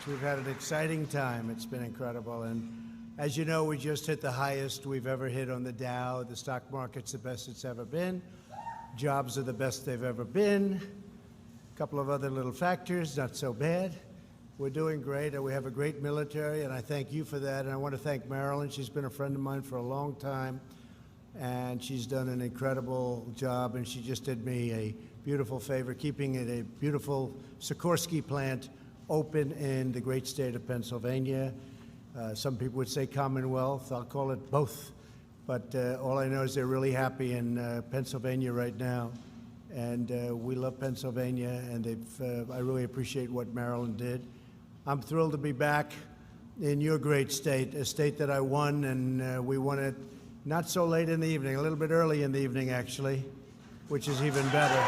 We've had an exciting time. It's been incredible. And as you know, we just hit the highest we've ever hit on the Dow. The stock market's the best it's ever been. Jobs are the best they've ever been. A couple of other little factors, not so bad. We're doing great, and we have a great military, and I thank you for that. And I want to thank Marilyn. She's been a friend of mine for a long time, and she's done an incredible job, and she just did me a beautiful favor, keeping it a beautiful Sikorsky plant open in the great state of Pennsylvania. Some people would say Commonwealth. I'll call it both. But all I know is they're really happy in Pennsylvania right now. And we love Pennsylvania, and I really appreciate what Maryland did. I'm thrilled to be back in your great state, a state that I won, and we won it not so late in the evening, a little bit early in the evening, actually, which is even better.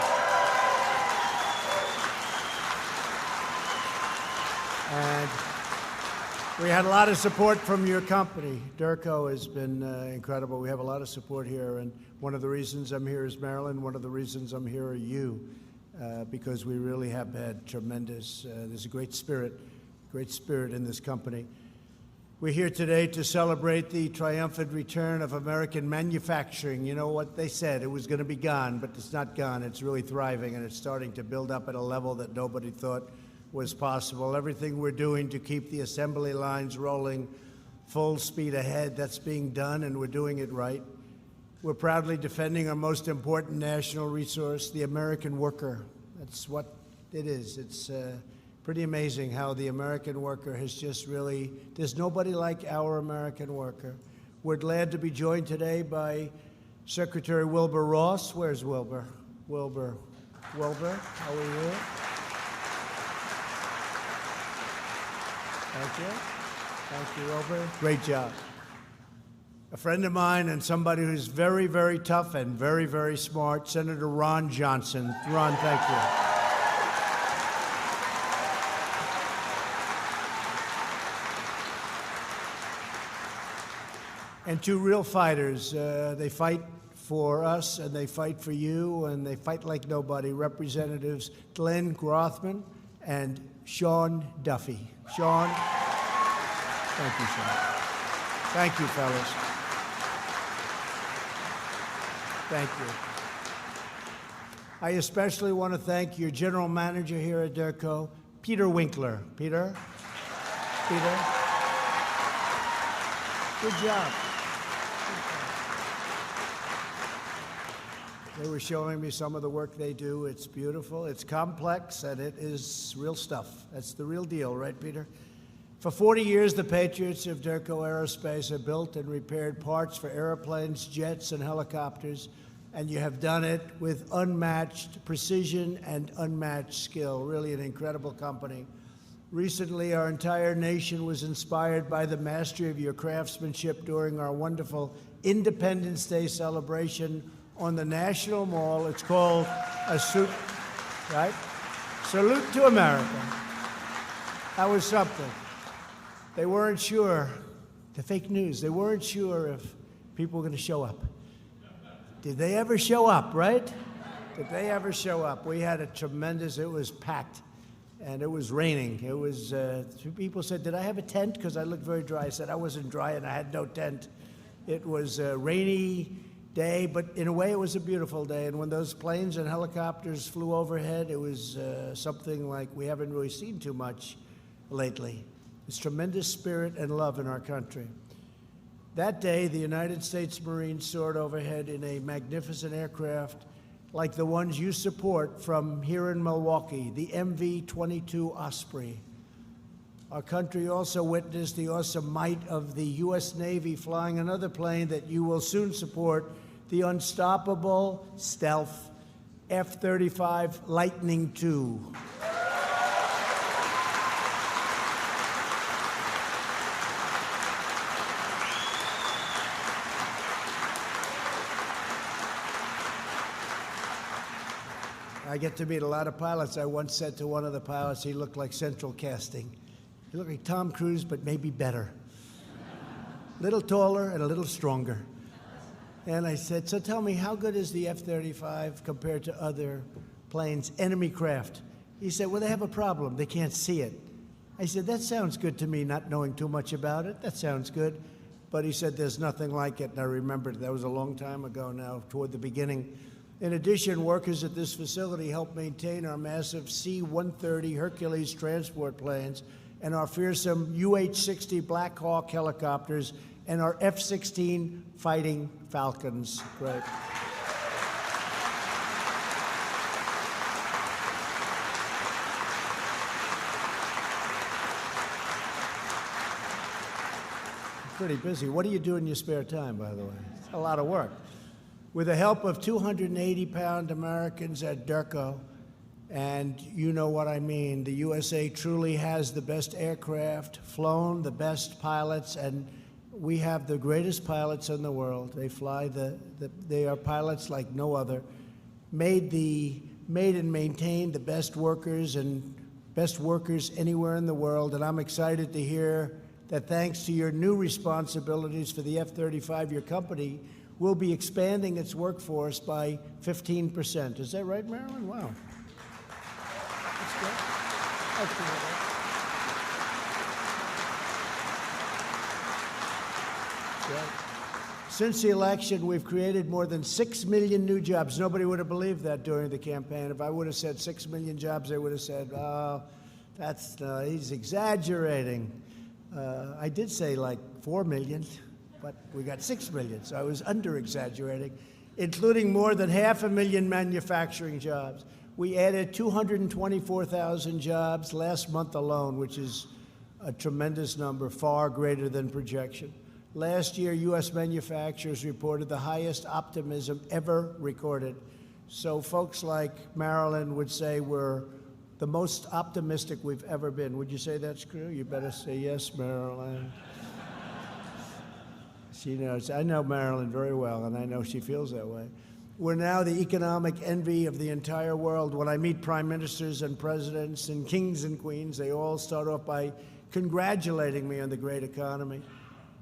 And we had a lot of support from your company. Derco has been incredible. We have a lot of support here, and one of the reasons I'm here is Marilyn. One of the reasons I'm here are you, because we really have had tremendous, there's a great spirit in this company. We're here today to celebrate the triumphant return of American manufacturing. You know what they said, it was going to be gone, but it's not gone. It's really thriving, and it's starting to build up at a level that nobody thought was possible. Everything we're doing to keep the assembly lines rolling full speed ahead, that's being done, and we're doing it right. We're proudly defending our most important national resource, the American worker. That's what it is. It's pretty amazing how the American worker has just really, there's nobody like our American worker. We're glad to be joined today by Secretary Wilbur Ross. Where's Wilbur? Wilbur, how are you? Thank you, Wilbur. Great job. A friend of mine and somebody who's very, very tough and very, very smart, Senator Ron Johnson. Ron, thank you. And two real fighters. They fight for us, and they fight for you, and they fight like nobody. Representatives Glenn Grothman and Sean Duffy. Sean, thank you, Sean. Thank you, fellas. Thank you. I especially want to thank your general manager here at Derco, Peter Winkler. Peter? Good job. They were showing me some of the work they do. It's beautiful, it's complex, and it is real stuff. That's the real deal, right, Peter? For 40 years, the patriots of Derco Aerospace have built and repaired parts for airplanes, jets, and helicopters, and you have done it with unmatched precision and unmatched skill. Really an incredible company. Recently, our entire nation was inspired by the mastery of your craftsmanship during our wonderful Independence Day celebration on the National Mall. It's called a suit, right? Salute to America. That was something. They weren't sure, the fake news, they weren't sure if people were going to show up. Did they ever show up, right? Did they ever show up? We had a tremendous, it was packed, and it was raining. It was, people said, did I have a tent? Because I looked very dry. I said I wasn't dry and I had no tent. It was a rainy day, but in a way it was a beautiful day. And when those planes and helicopters flew overhead, it was something like we haven't really seen too much lately. There's tremendous spirit and love in our country. That day, the United States Marines soared overhead in a magnificent aircraft like the ones you support from here in Milwaukee, the MV-22 Osprey. Our country also witnessed the awesome might of the U.S. Navy flying another plane that you will soon support, the unstoppable stealth F-35 Lightning II. I get to meet a lot of pilots. I once said to one of the pilots, he looked like central casting. He looked like Tom Cruise, but maybe better. A little taller and a little stronger. And I said, so tell me, how good is the F-35 compared to other planes, enemy craft? He said, well, they have a problem. They can't see it. I said, that sounds good to me, not knowing too much about it. That sounds good. But he said, there's nothing like it. And I remembered that was a long time ago now, toward the beginning. In addition, workers at this facility help maintain our massive C-130 Hercules transport planes and our fearsome UH-60 Black Hawk helicopters and our F-16 Fighting Falcons. Great. Pretty busy. What do you do in your spare time, by the way? It's a lot of work. With the help of 280-pound Americans at DERCO, and you know what I mean, the USA truly has the best aircraft, flown the best pilots, and we have the greatest pilots in the world. They fly they are pilots like no other. Made and maintained the best workers anywhere in the world, and I'm excited to hear that thanks to your new responsibilities for the F-35, your company will be expanding its workforce by 15%. Is that right, Marilyn? Wow. That's good. That's good. Great. Since the election, we've created more than 6 million new jobs. Nobody would have believed that during the campaign. If I would have said 6 million jobs, they would have said, oh, he's exaggerating. I did say like 4 million, but we got 6 million, so I was under-exaggerating, including more than 500,000 manufacturing jobs. We added 224,000 jobs last month alone, which is a tremendous number, far greater than projection. Last year, U.S. manufacturers reported the highest optimism ever recorded. So folks like Marilyn would say we're the most optimistic we've ever been. Would you say that's true? You better say yes, Marilyn. She knows. I know Marilyn very well, and I know she feels that way. We're now the economic envy of the entire world. When I meet prime ministers and presidents and kings and queens, they all start off by congratulating me on the great economy.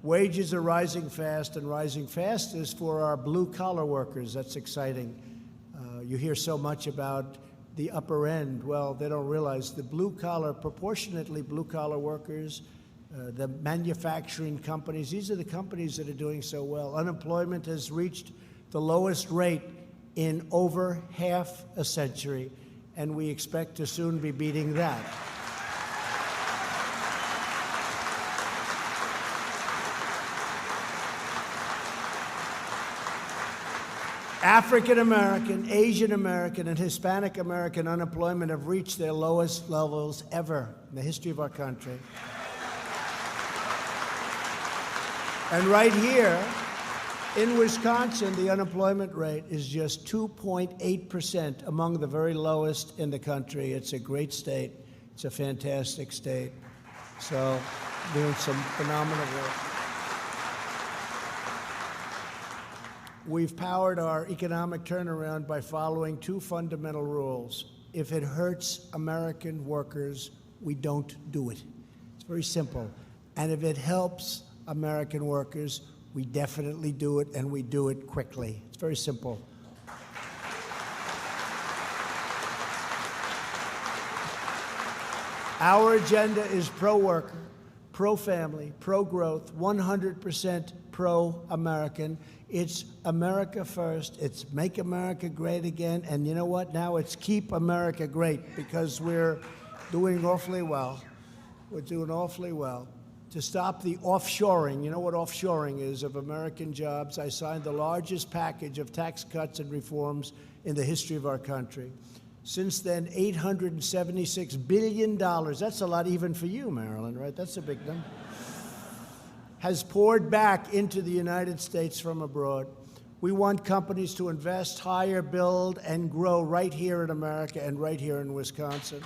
Wages are rising fast, and rising fastest for our blue-collar workers. That's exciting. You hear so much about the upper end. Well, they don't realize the blue-collar, proportionately blue-collar workers, the manufacturing companies, these are the companies that are doing so well. Unemployment has reached the lowest rate in over half a century, and we expect to soon be beating that. African American, Asian American, and Hispanic American unemployment have reached their lowest levels ever in the history of our country. And right here in Wisconsin, the unemployment rate is just 2.8%, among the very lowest in the country. It's a great state. It's a fantastic state. So, doing some phenomenal work. We've powered our economic turnaround by following two fundamental rules. If it hurts American workers, we don't do it. It's very simple. And if it helps American workers, we definitely do it, and we do it quickly. It's very simple. Our agenda is pro-worker, pro-family, pro-growth, 100% pro-American. It's America first. It's make America great again. And you know what? Now it's keep America great, because we're doing awfully well. We're doing awfully well. To stop the offshoring, you know what offshoring is, of American jobs, I signed the largest package of tax cuts and reforms in the history of our country. Since then, $876 billion, that's a lot even for you, Marilyn, right? That's a big number. Has poured back into the United States from abroad. We want companies to invest, hire, build, and grow right here in America and right here in Wisconsin.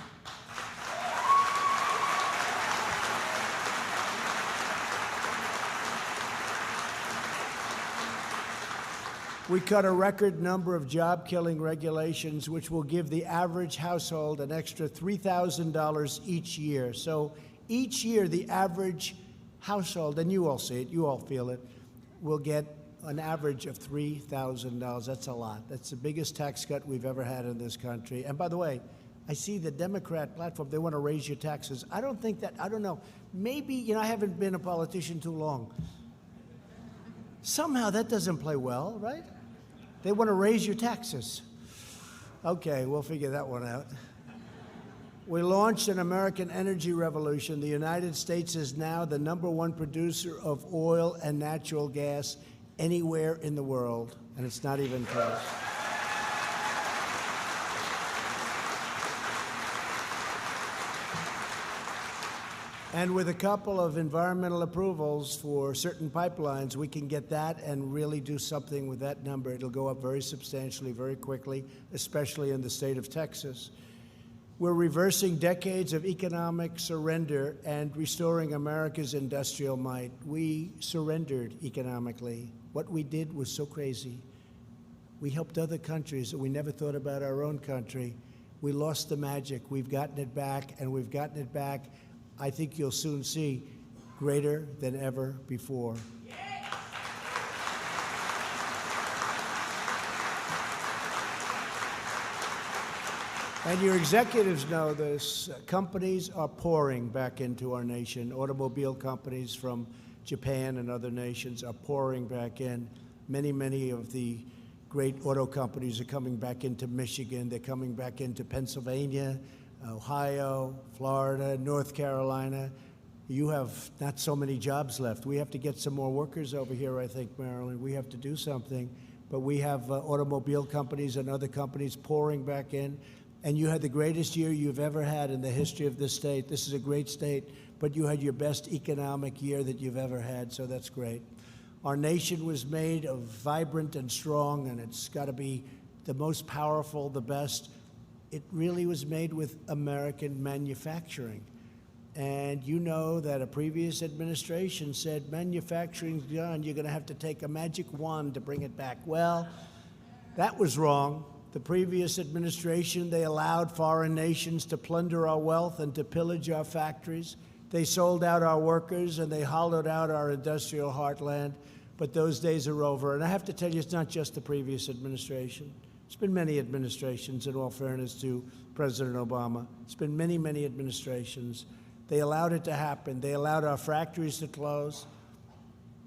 We cut a record number of job-killing regulations, which will give the average household an extra $3,000 each year. So each year, the average household, and you all see it, you all feel it, will get an average of $3,000. That's a lot. That's the biggest tax cut we've ever had in this country. And by the way, I see the Democrat platform, they want to raise your taxes. I don't think that, I don't know. Maybe, I haven't been a politician too long. Somehow that doesn't play well, right? They want to raise your taxes. Okay, we'll figure that one out. We launched an American energy revolution. The United States is now the #1 producer of oil and natural gas anywhere in the world, and it's not even close. And with a couple of environmental approvals for certain pipelines, we can get that and really do something with that number. It'll go up very substantially, very quickly, especially in the state of Texas. We're reversing decades of economic surrender and restoring America's industrial might. We surrendered economically. What we did was so crazy. We helped other countries that we never thought about our own country. We lost the magic. We've gotten it back, and we've gotten it back, I think you'll soon see, greater than ever before. And your executives know this. Companies are pouring back into our nation. Automobile companies from Japan and other nations are pouring back in. Many of the great auto companies are coming back into Michigan. They're coming back into Pennsylvania, Ohio, Florida, North Carolina. You have not so many jobs left. We have to get some more workers over here, I think, Maryland. We have to do something. But we have automobile companies and other companies pouring back in. And you had the greatest year you've ever had in the history of this state. This is a great state, but you had your best economic year that you've ever had, so that's great. Our nation was made of vibrant and strong, and it's got to be the most powerful, the best. It really was made with American manufacturing. And you know that a previous administration said, manufacturing's gone, you're going to have to take a magic wand to bring it back. Well, that was wrong. The previous administration, they allowed foreign nations to plunder our wealth and to pillage our factories. They sold out our workers and they hollowed out our industrial heartland. But those days are over. And I have to tell you, it's not just the previous administration. It's been many administrations, in all fairness to President Obama. It's been many administrations. They allowed it to happen. They allowed our factories to close,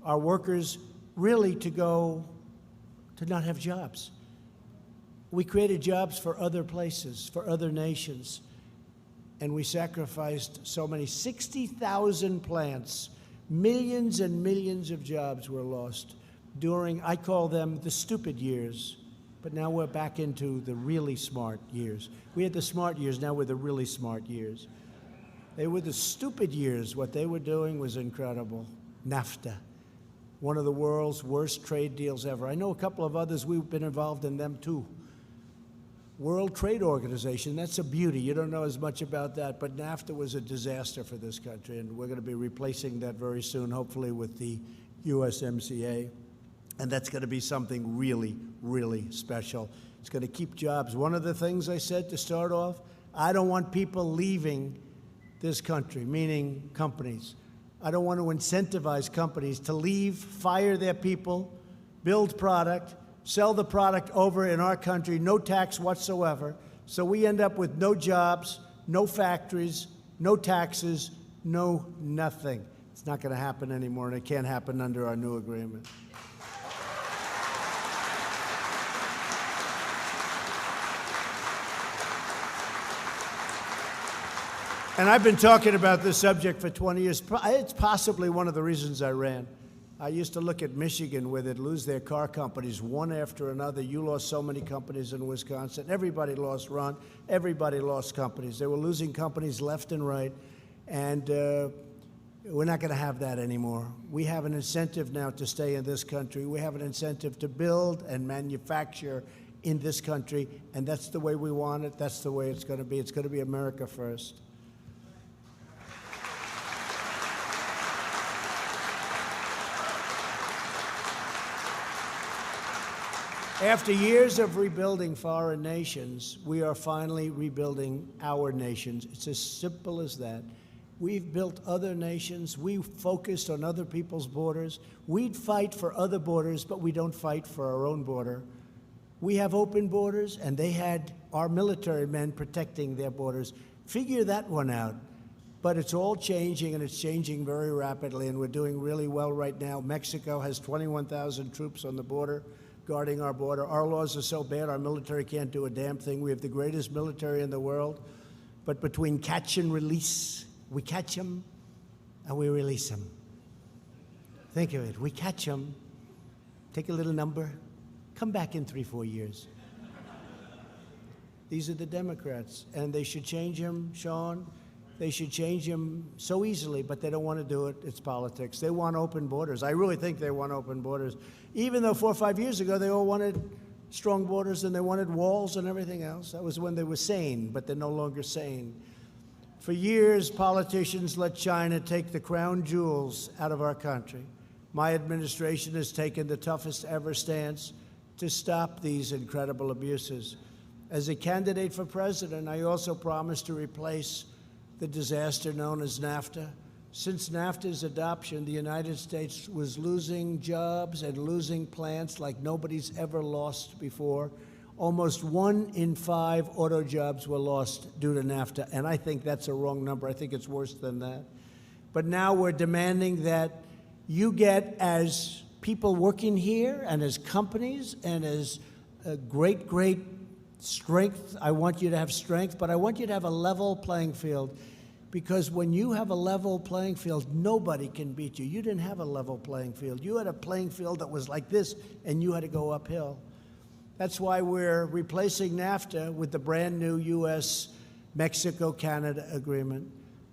our workers really to not have jobs. We created jobs for other places, for other nations, and we sacrificed so many, 60,000 plants, millions and millions of jobs were lost during, I call them the stupid years, but now we're back into the really smart years. We had the smart years, now we're the really smart years. They were the stupid years. What they were doing was incredible. NAFTA, one of the world's worst trade deals ever. I know a couple of others, we've been involved in them too. World Trade Organization, that's a beauty. You don't know as much about that, but NAFTA was a disaster for this country, and we're going to be replacing that very soon, hopefully with the USMCA, and that's going to be something really special. It's going to keep jobs. One of the things I said to start off, I don't want people leaving this country, meaning companies. I don't want to incentivize companies to leave, fire their people, build product, sell the product over in our country, no tax whatsoever. So we end up with no jobs, no factories, no taxes, no nothing. It's not going to happen anymore, and it can't happen under our new agreement. And I've been talking about this subject for 20 years. It's possibly one of the reasons I ran. I used to look at Michigan, where they'd lose their car companies one after another. You lost so many companies in Wisconsin. Everybody lost, Ron. Everybody lost companies. They were losing companies left and right. And we're not going to have that anymore. We have an incentive now to stay in this country. We have an incentive to build and manufacture in this country. And that's the way we want it. That's the way it's going to be. It's going to be America first. After years of rebuilding foreign nations, we are finally rebuilding our nations. It's as simple as that. We've built other nations. We focused on other people's borders. We'd fight for other borders, but we don't fight for our own border. We have open borders, and they had our military men protecting their borders. Figure that one out. But it's all changing, and it's changing very rapidly, and we're doing really well right now. Mexico has 21,000 troops on the border, guarding our border. Our laws are so bad, our military can't do a damn thing. We have the greatest military in the world. But between catch and release, we catch them and we release them. Think of it. We catch them, take a little number, come back in 3-4 years. These are the Democrats, and they should change them, Sean. They should change them so easily, but they don't want to do it. It's politics. They want open borders. I really think they want open borders. Even though 4 or 5 years ago, they all wanted strong borders and they wanted walls and everything else. That was when they were sane, but they're no longer sane. For years, politicians let China take the crown jewels out of our country. My administration has taken the toughest ever stance to stop these incredible abuses. As a candidate for president, I also promised to replace the disaster known as NAFTA. Since NAFTA's adoption, the United States was losing jobs and losing plants like nobody's ever lost before. Almost 1 in 5 auto jobs were lost due to NAFTA, and I think that's a wrong number. I think it's worse than that. But now we're demanding that you get, as people working here and as companies and as a great strength. I want you to have strength, but I want you to have a level playing field, because when you have a level playing field, nobody can beat you. You didn't have a level playing field. You had a playing field that was like this, and you had to go uphill. That's why we're replacing NAFTA with the brand new U.S.-Mexico-Canada agreement.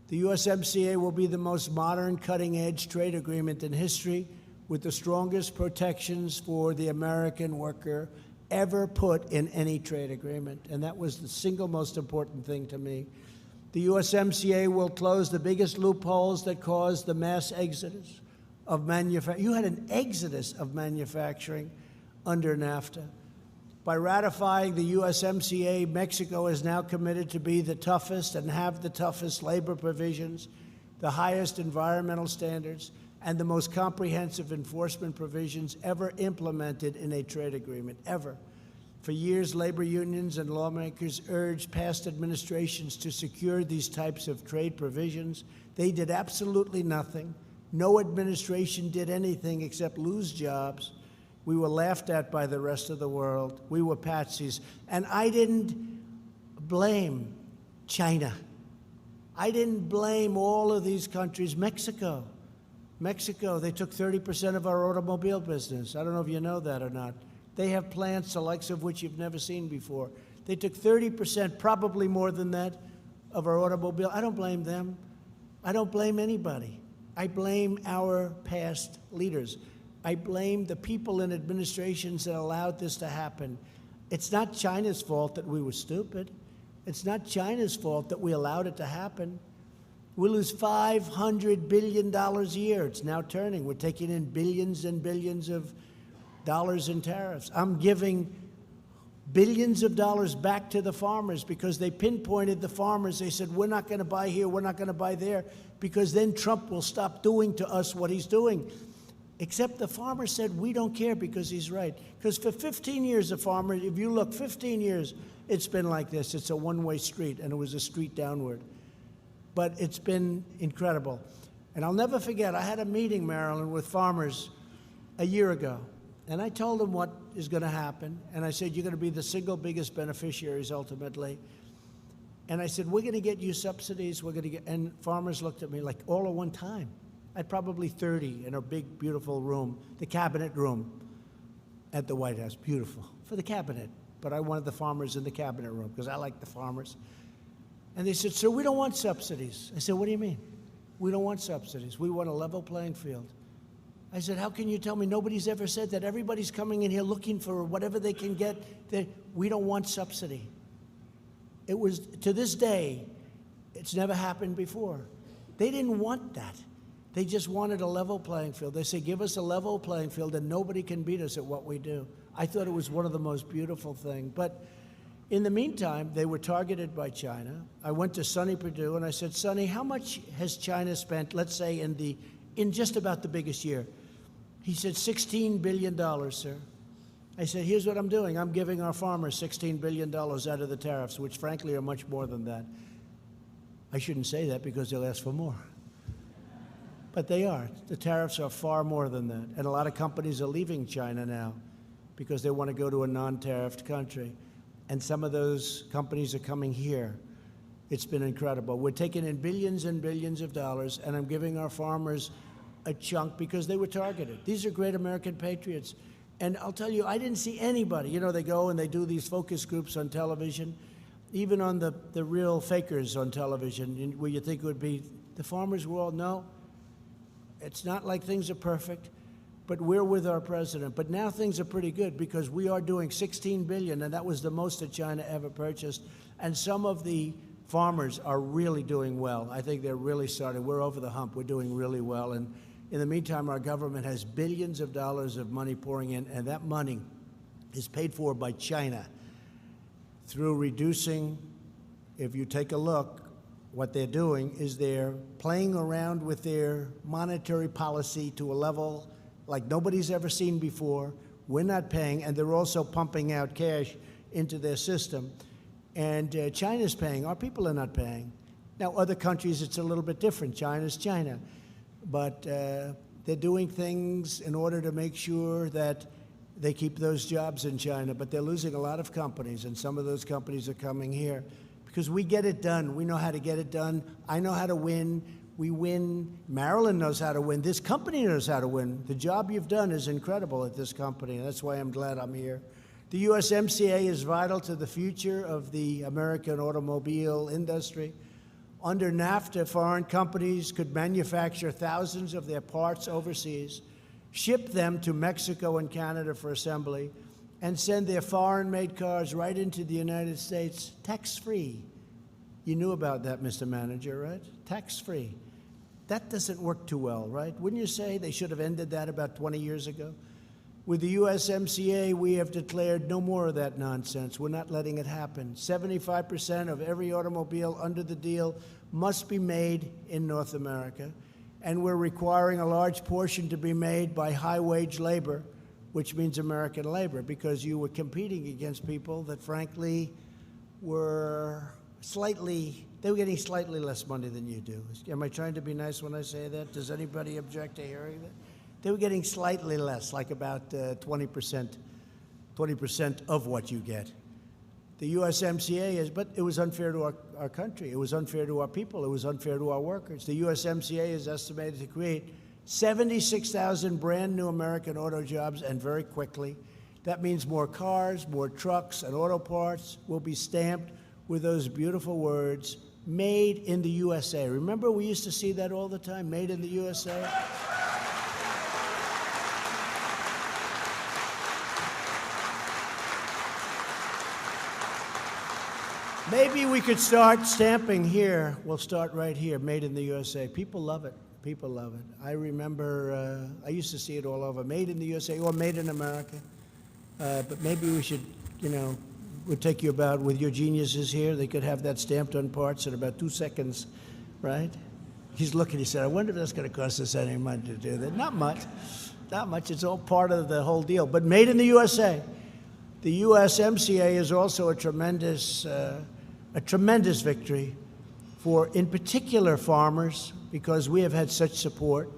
The USMCA will be the most modern, cutting-edge trade agreement in history, with the strongest protections for the American worker ever put in any trade agreement, and that was the single most important thing to me. The USMCA will close the biggest loopholes that caused the mass exodus of manufacturing. You had an exodus of manufacturing under NAFTA. By ratifying the USMCA, Mexico is now committed to be the toughest and have the toughest labor provisions, the highest environmental standards, and the most comprehensive enforcement provisions ever implemented in a trade agreement, ever. For years, labor unions and lawmakers urged past administrations to secure these types of trade provisions. They did absolutely nothing. No administration did anything except lose jobs. We were laughed at by the rest of the world. We were patsies. And I didn't blame China. I didn't blame all of these countries. Mexico, they took 30% of our automobile business. I don't know if you know that or not. They have plants the likes of which you've never seen before. They took 30%, probably more than that, of our automobile. I don't blame them. I don't blame anybody. I blame our past leaders. I blame the people in administrations that allowed this to happen. It's not China's fault that we were stupid. It's not China's fault that we allowed it to happen. We lose $500 billion a year. It's now turning. We're taking in billions and billions of dollars in tariffs. I'm giving billions of dollars back to the farmers because they pinpointed the farmers. They said, we're not going to buy here, we're not going to buy there, because then Trump will stop doing to us what he's doing. Except the farmer said, we don't care, because he's right. Because for 15 years, the farmer, if you look, 15 years, it's been like this. It's a one-way street, and it was a street downward. But it's been incredible. And I'll never forget, I had a meeting, Marilyn, with farmers a year ago. And I told them what is going to happen. And I said, you're going to be the single biggest beneficiaries ultimately. And I said, we're going to get you subsidies. We're going to get, and farmers looked at me like all at one time. I had probably 30 in a big, beautiful room, the cabinet room at the White House. Beautiful for the cabinet. But I wanted the farmers in the cabinet room because I like the farmers. And they said, sir, we don't want subsidies. I said, what do you mean? We don't want subsidies. We want a level playing field. I said, how can you tell me? Nobody's ever said that. Everybody's coming in here looking for whatever they can get. We don't want subsidy. It was, to this day, it's never happened before. They didn't want that. They just wanted a level playing field. They said, give us a level playing field and nobody can beat us at what we do. I thought it was one of the most beautiful things. But in the meantime, they were targeted by China. I went to Sonny Perdue and I said, Sonny, how much has China spent, let's say, in just about the biggest year? He said, $16 billion, sir. I said, here's what I'm doing. I'm giving our farmers $16 billion out of the tariffs, which frankly are much more than that. I shouldn't say that because they'll ask for more. But they are. The tariffs are far more than that. And a lot of companies are leaving China now because they want to go to a non-tariffed country. And some of those companies are coming here. It's been incredible. We're taking in billions and billions of dollars, and I'm giving our farmers a chunk because they were targeted. These are great American patriots. And I'll tell you, I didn't see anybody. You know, they go and they do these focus groups on television, even on the real fakers on television, where you think it would be the farmers' world. No, it's not like things are perfect, but we're with our president. But now things are pretty good because we are doing $16 billion, and that was the most that China ever purchased. And some of the farmers are really doing well. I think they're really starting. We're over the hump. We're doing really well. And in the meantime, our government has billions of dollars of money pouring in, and that money is paid for by China through reducing. If you take a look, what they're doing is they're playing around with their monetary policy to a level like nobody's ever seen before. We're not paying, and they're also pumping out cash into their system. And China's paying. Our people are not paying. Now, other countries, it's a little bit different. China's China. But they're doing things in order to make sure that they keep those jobs in China. But they're losing a lot of companies, and some of those companies are coming here because we get it done. We know how to get it done. I know how to win. We win. Maryland knows how to win. This company knows how to win. The job you've done is incredible at this company, and that's why I'm glad I'm here. The USMCA is vital to the future of the American automobile industry. Under NAFTA, foreign companies could manufacture thousands of their parts overseas, ship them to Mexico and Canada for assembly, and send their foreign-made cars right into the United States tax-free. You knew about that, Mr. Manager, right? Tax-free. That doesn't work too well, right? Wouldn't you say they should have ended that about 20 years ago? With the USMCA, we have declared no more of that nonsense. We're not letting it happen. 75% of every automobile under the deal must be made in North America, and we're requiring a large portion to be made by high-wage labor, which means American labor, because you were competing against people that, frankly, were getting slightly less money than you do. Am I trying to be nice when I say that? Does anybody object to hearing that? They were getting slightly less, like about 20% of what you get. The USMCA is, but it was unfair to our country. It was unfair to our people. It was unfair to our workers. The USMCA is estimated to create 76,000 brand new American auto jobs, and very quickly. That means more cars, more trucks, and auto parts will be stamped with those beautiful words, made in the USA. Remember, we used to see that all the time, made in the USA? Maybe we could start stamping here. We'll start right here, made in the USA. People love it. People love it. I remember, I used to see it all over, made in the USA or made in America. But maybe we should, we'll take you about, with your geniuses here, they could have that stamped on parts in about 2 seconds, right? He's looking, he said, I wonder if that's going to cost us any money to do that. Not much. Not much. It's all part of the whole deal. But made in the USA. The USMCA is also a tremendous victory for, in particular, farmers, because we have had such support.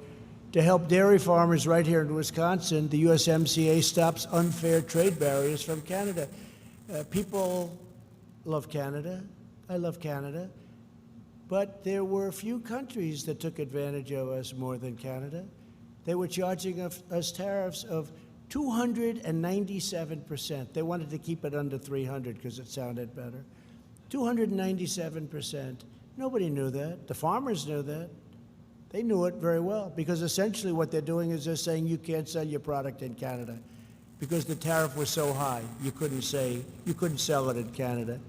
To help dairy farmers right here in Wisconsin, the USMCA stops unfair trade barriers from Canada. People love Canada. I love Canada. But there were a few countries that took advantage of us more than Canada. They were charging us tariffs of 297%. They wanted to keep it under 300 because it sounded better. 297%. Nobody knew that. The farmers knew that. They knew it very well, because essentially what they're doing is they're saying you can't sell your product in Canada because the tariff was so high. You couldn't sell it in Canada.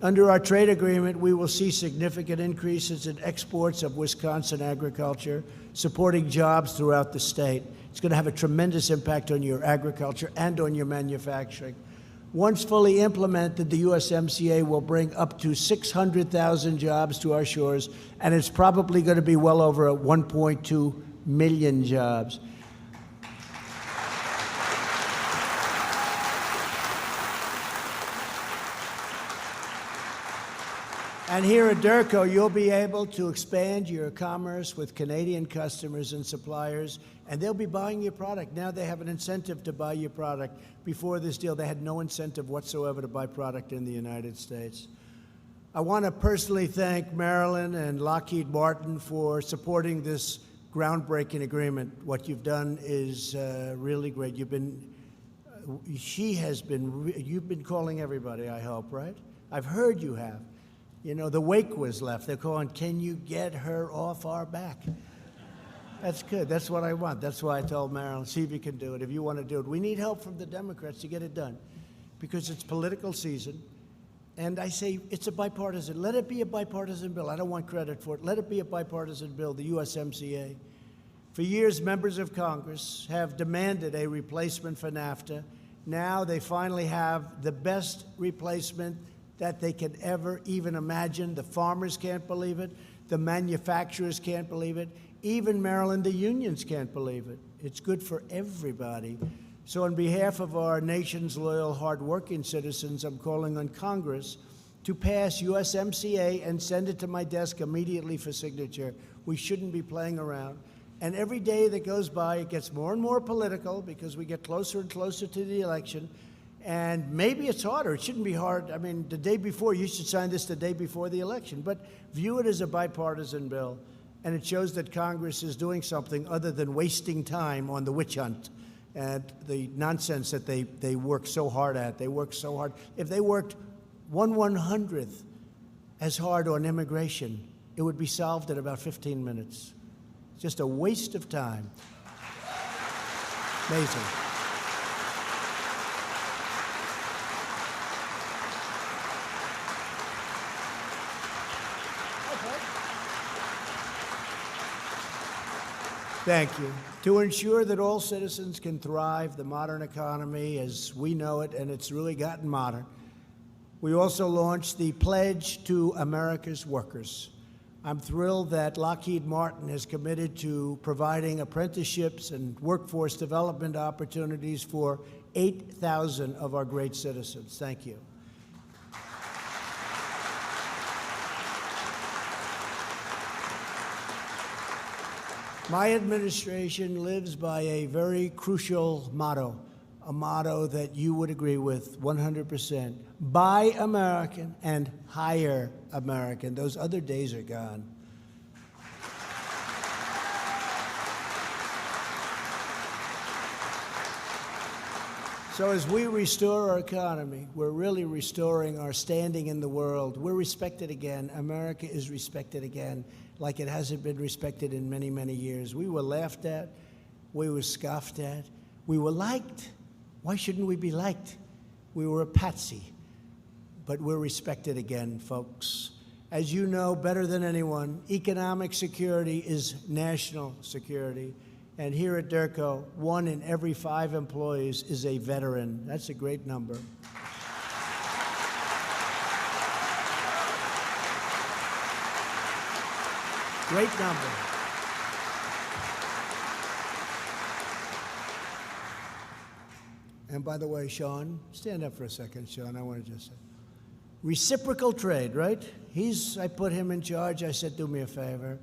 Under our trade agreement, we will see significant increases in exports of Wisconsin agriculture, supporting jobs throughout the state. It's going to have a tremendous impact on your agriculture and on your manufacturing. Once fully implemented, the USMCA will bring up to 600,000 jobs to our shores, and it's probably going to be well over 1.2 million jobs. And here at Derco, you'll be able to expand your commerce with Canadian customers and suppliers, and they'll be buying your product. Now they have an incentive to buy your product. Before this deal, they had no incentive whatsoever to buy product in the United States. I want to personally thank Marilyn and Lockheed Martin for supporting this groundbreaking agreement. What you've done is really great. You've been calling everybody, I hope, right? I've heard you have. You know, the wake was left. They're calling, can you get her off our back? That's good. That's what I want. That's why I told Marilyn, see if you can do it, if you want to do it. We need help from the Democrats to get it done because it's political season. And I say it's a bipartisan. Let it be a bipartisan bill. I don't want credit for it. Let it be a bipartisan bill, the USMCA. For years, members of Congress have demanded a replacement for NAFTA. Now they finally have the best replacement that they could ever even imagine. The farmers can't believe it. The manufacturers can't believe it. Even Maryland, the unions can't believe it. It's good for everybody. So on behalf of our nation's loyal, hardworking citizens, I'm calling on Congress to pass USMCA and send it to my desk immediately for signature. We shouldn't be playing around. And every day that goes by, it gets more and more political because we get closer and closer to the election. And maybe it's harder. It shouldn't be hard. I mean, the day before, you should sign this the day before the election. But view it as a bipartisan bill. And it shows that Congress is doing something other than wasting time on the witch hunt and the nonsense that they work so hard at. They work so hard. If they worked 1/100th as hard on immigration, it would be solved in about 15 minutes. Just a waste of time. Amazing. Thank you. To ensure that all citizens can thrive, the modern economy as we know it, and it's really gotten modern, we also launched the Pledge to America's Workers. I'm thrilled that Lockheed Martin has committed to providing apprenticeships and workforce development opportunities for 8,000 of our great citizens. Thank you. My administration lives by a very crucial motto, a motto that you would agree with 100%. Buy American and hire American. Those other days are gone. So as we restore our economy, we're really restoring our standing in the world. We're respected again. America is respected again, like it hasn't been respected in many, many years. We were laughed at. We were scoffed at. We were liked. Why shouldn't we be liked? We were a patsy. But we're respected again, folks. As you know better than anyone, economic security is national security. And here at Derco, 1 in every 5 employees is a veteran. That's a great number. Great number. And by the way, Sean, stand up for a second, Sean. I want to just say, reciprocal trade, right? I put him in charge. I said, do me a favor.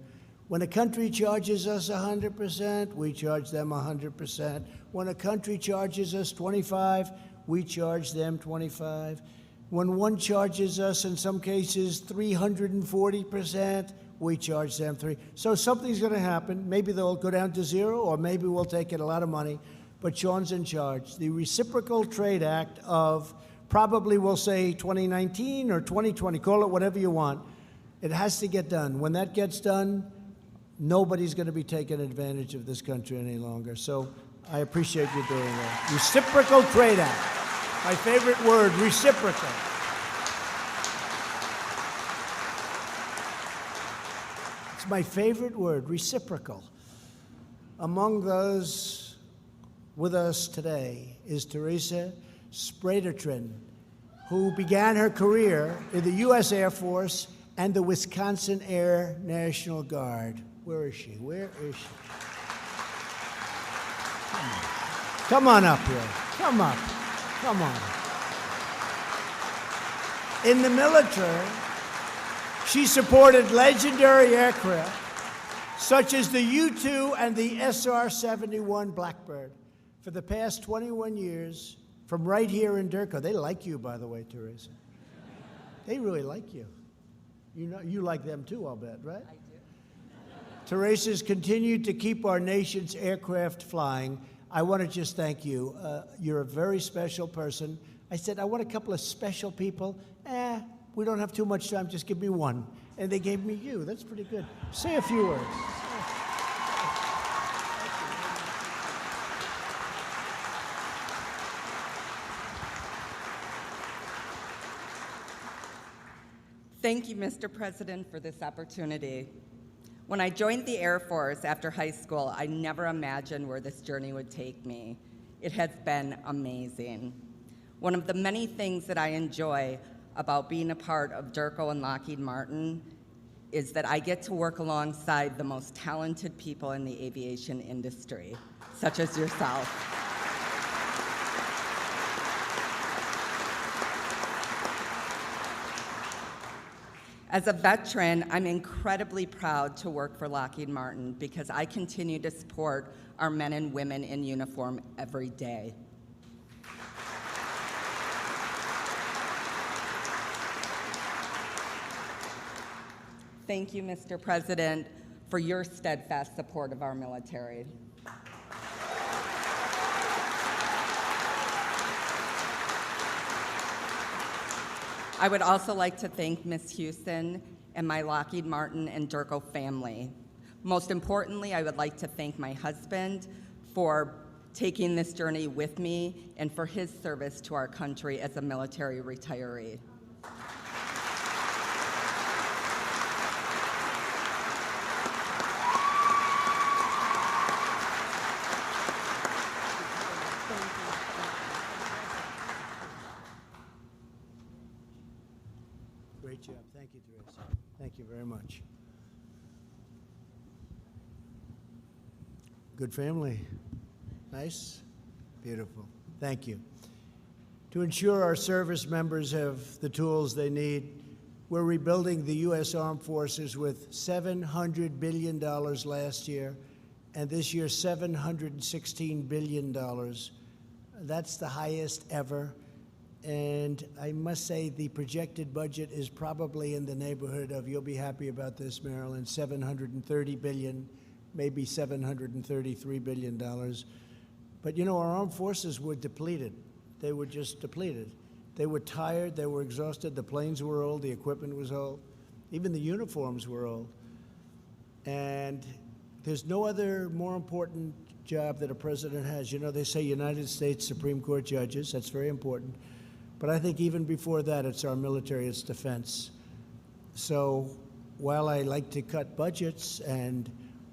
When a country charges us 100%, we charge them 100%. When a country charges us 25, we charge them 25. When one charges us, in some cases, 340%, we charge them 3. So something's going to happen. Maybe they'll go down to 0, or maybe we'll take in a lot of money. But Sean's in charge. The Reciprocal Trade Act of probably, we'll say, 2019 or 2020. Call it whatever you want. It has to get done. When that gets done, nobody's going to be taking advantage of this country any longer. So I appreciate you doing that. Reciprocal Trade Act. My favorite word, reciprocal. It's my favorite word, reciprocal. Among those with us today is Teresa Spradertrin, who began her career in the U.S. Air Force and the Wisconsin Air National Guard. Where is she? Where is she? Come on up here. Come up. Come on. In the military, She supported legendary aircraft such as the U-2 and the SR-71 Blackbird for the past 21 years from right here in Durko. They like you, by the way, Teresa. They really like you. You know, you like them too, I'll bet, right? I do. Teresa's continued to keep our nation's aircraft flying. I want to just thank you. You're a very special person. I said, I want a couple of special people. We don't have too much time, just give me one. And they gave me you. That's pretty good. Say a few words. Thank you, Mr. President, for this opportunity. When I joined the Air Force after high school, I never imagined where this journey would take me. It has been amazing. One of the many things that I enjoy about being a part of Durko and Lockheed Martin is that I get to work alongside the most talented people in the aviation industry, such as yourself. As a veteran, I'm incredibly proud to work for Lockheed Martin because I continue to support our men and women in uniform every day. Thank you, Mr. President, for your steadfast support of our military. I would also like to thank Ms. Houston and my Lockheed Martin and Durko family. Most importantly, I would like to thank my husband for taking this journey with me and for his service to our country as a military retiree. Great job. Thank you, Teresa. Thank you very much. Good family. Nice? Beautiful. Thank you. To ensure our service members have the tools they need, we're rebuilding the U.S. Armed Forces with $700 billion last year, and this year $716 billion. That's the highest ever. And I must say the projected budget is probably in the neighborhood of, you'll be happy about this, Marilyn, $730 billion, maybe $733 billion. But you know, our armed forces were depleted. They were just depleted. They were tired, they were exhausted, the planes were old, the equipment was old, even the uniforms were old. And there's no other more important job that a president has. You know, they say United States Supreme Court judges, that's very important. But I think even before that, it's our military, it's defense. So while I like to cut budgets, and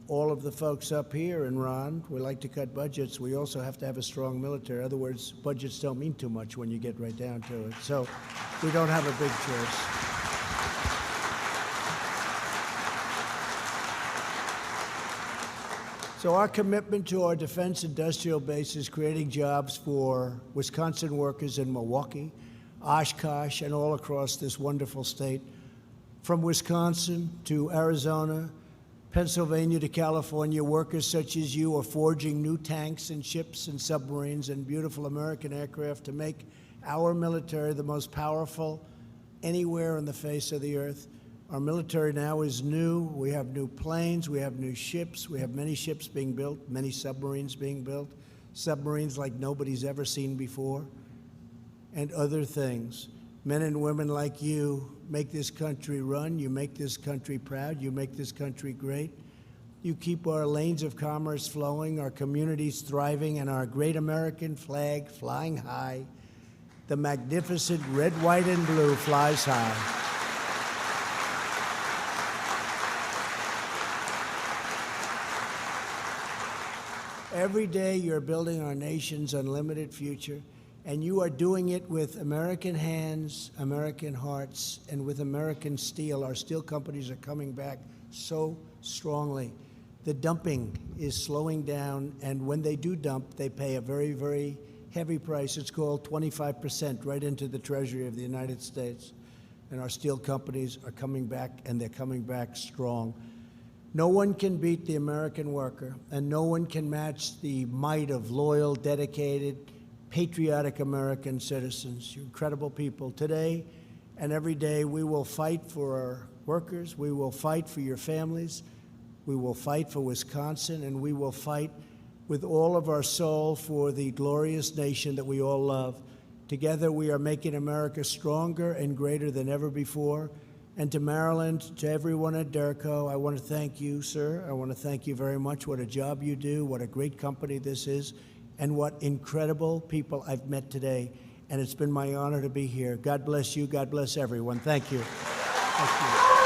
all of the folks up here and Ron, we like to cut budgets, we also have to have a strong military. In other words, budgets don't mean too much when you get right down to it. So we don't have a big choice. So our commitment to our defense industrial base is creating jobs for Wisconsin workers in Milwaukee, Oshkosh, and all across this wonderful state. From Wisconsin to Arizona, Pennsylvania to California, workers such as you are forging new tanks and ships and submarines and beautiful American aircraft to make our military the most powerful anywhere on the face of the earth. Our military now is new. We have new planes, we have new ships, we have many ships being built, many submarines being built, submarines like nobody's ever seen before, and other things. Men and women like you make this country run, you make this country proud, you make this country great. You keep our lanes of commerce flowing, our communities thriving, and our great American flag flying high. The magnificent red, white, and blue flies high. Every day you're building our nation's unlimited future, and you are doing it with American hands, American hearts, and with American steel. Our steel companies are coming back so strongly. The dumping is slowing down, and when they do dump, they pay a very, very heavy price. It's called 25% right into the Treasury of the United States. and our steel companies are coming back, and they're coming back strong. No one can beat the American worker, and no one can match the might of loyal, dedicated, patriotic American citizens. You incredible people. Today and every day, we will fight for our workers. We will fight for your families. We will fight for Wisconsin, and we will fight with all of our soul for the glorious nation that we all love. Together, we are making America stronger and greater than ever before. And to Maryland, to everyone at Derco, I want to thank you, sir. I want to thank you very much. What a job you do, what a great company this is, and what incredible people I've met today. And it's been my honor to be here. God bless you. God bless everyone. Thank you. Thank you.